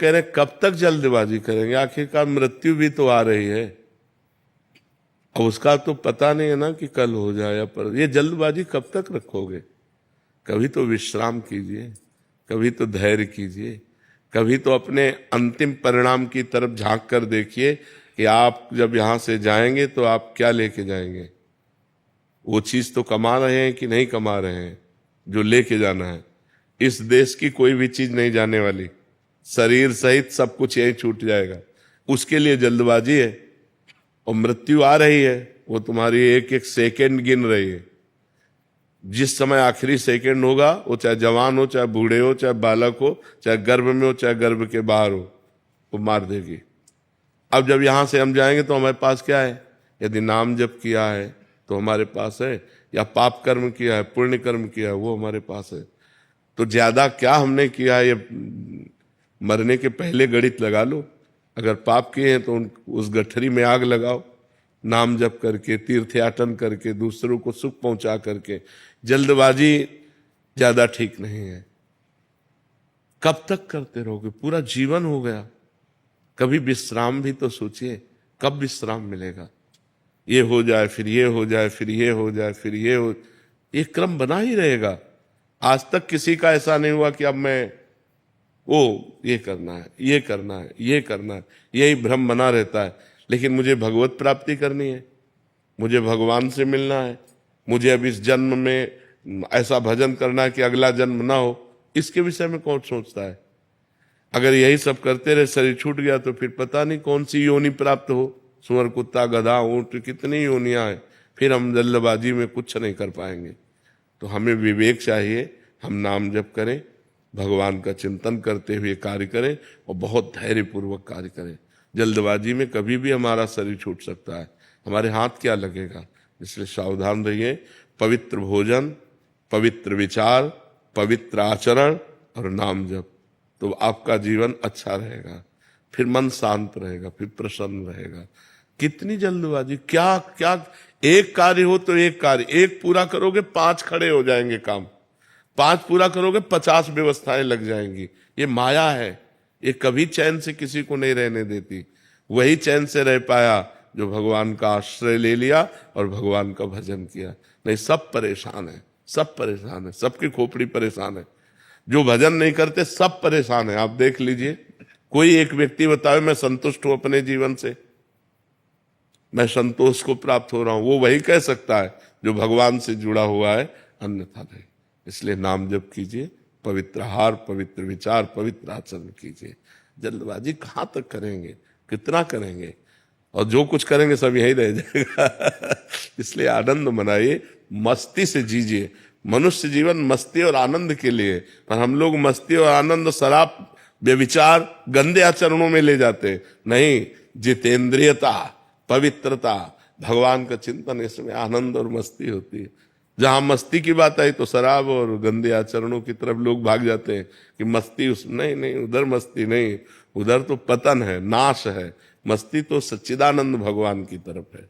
कह रहे कब तक जल्दबाजी करेंगे, आखिरकार मृत्यु भी तो आ रही है। अब उसका तो पता नहीं है ना कि कल हो जाए या पर, ये जल्दबाजी कब तक रखोगे? कभी तो विश्राम कीजिए, कभी तो धैर्य कीजिए, कभी तो अपने अंतिम परिणाम की तरफ झांक कर देखिए कि आप जब यहां से जाएंगे तो आप क्या लेके जाएंगे। वो चीज तो कमा रहे हैं कि नहीं कमा रहे हैं जो लेके जाना है। इस देश की कोई भी चीज नहीं जाने वाली, शरीर सहित सब कुछ यही छूट जाएगा। उसके लिए जल्दबाजी है, और मृत्यु आ रही है, वो तुम्हारी एक एक सेकंड गिन रही है। जिस समय आखिरी सेकंड होगा, वो चाहे जवान हो, चाहे बूढ़े हो, चाहे बालक हो, चाहे गर्भ में हो, चाहे गर्भ के बाहर हो, वो मार देगी। अब जब यहां से हम जाएंगे तो हमारे पास क्या है? यदि नाम जप किया है तो हमारे पास है, या पाप कर्म किया है, पुण्य कर्म किया है, वो हमारे पास है। तो ज्यादा क्या हमने किया है, ये मरने के पहले गणित लगा लो। अगर पाप किए हैं तो उस गठरी में आग लगाओ, नाम जप करके, तीर्थयाटन करके, दूसरों को सुख पहुंचा करके। जल्दबाजी ज्यादा ठीक नहीं है। कब तक करते रहोगे? पूरा जीवन हो गया। कभी विश्राम भी तो सोचिए, कब विश्राम मिलेगा? ये हो जाए, फिर ये हो जाए, फिर ये हो जाए, फिर ये हो, ये क्रम बना ही रहेगा। आज तक किसी का ऐसा नहीं हुआ कि अब मैं ये करना है, ये करना है, ये करना है, यही भ्रम बना रहता है। लेकिन मुझे भगवत प्राप्ति करनी है, मुझे भगवान से मिलना है, मुझे अब इस जन्म में ऐसा भजन करना है कि अगला जन्म ना हो। इसके विषय में कौन सोचता है? अगर यही सब करते रहे, शरीर छूट गया तो फिर पता नहीं कौन सी योनि प्राप्त हो। सुअर, कुत्ता, गधा, ऊंट, कितनी योनियां हैं। फिर हम जल्दबाजी में कुछ नहीं कर पाएंगे। तो हमें विवेक चाहिए, हम नाम जप करें, भगवान का चिंतन करते हुए कार्य करें, और बहुत धैर्यपूर्वक कार्य करें। जल्दबाजी में कभी भी हमारा शरीर छूट सकता है, हमारे हाथ क्या लगेगा। इसलिए सावधान रहिए। पवित्र भोजन, पवित्र विचार, पवित्र आचरण और नाम जप, तो आपका जीवन अच्छा रहेगा। फिर मन शांत रहेगा, फिर प्रसन्न रहेगा। कितनी जल्दबाजी, क्या क्या, एक कार्य हो तो एक कार्य, एक पूरा करोगे 5 खड़े हो जाएंगे काम, 5 पूरा करोगे 50 व्यवस्थाएं लग जाएंगी। ये माया है, ये कभी चैन से किसी को नहीं रहने देती। वही चैन से रह पाया जो भगवान का आश्रय ले लिया और भगवान का भजन किया। नहीं, सब परेशान है, सब परेशान है, सबकी खोपड़ी परेशान है। जो भजन नहीं करते सब परेशान है। आप देख लीजिए, कोई एक व्यक्ति बताए मैं संतुष्ट हूं अपने जीवन से, मैं संतोष को प्राप्त हो रहा हूं, वो वही कह सकता है जो भगवान से जुड़ा हुआ है, अन्यथा नहीं। इसलिए नाम जप कीजिए, पवित्र आहार, पवित्र विचार, पवित्र आचरण कीजिए। जल्दबाजी कहाँ तक करेंगे, कितना करेंगे? और जो कुछ करेंगे सब यही रह जाएगा। इसलिए आनंद मनाइए, मस्ती से जीजिए। मनुष्य जीवन मस्ती और आनंद के लिए, पर हम लोग मस्ती और आनंद शराब, व्यभिचार, गंदे आचरणों में ले जाते नहीं। जितेंद्रियता, पवित्रता, भगवान का चिंतन, इसमें आनंद और मस्ती होती है। जहां मस्ती की बात आई तो शराब और गंदे आचरणों की तरफ लोग भाग जाते हैं कि मस्ती उस, नहीं नहीं, उधर मस्ती नहीं, उधर तो पतन है, नाश है। मस्ती तो सच्चिदानंद भगवान की तरफ है।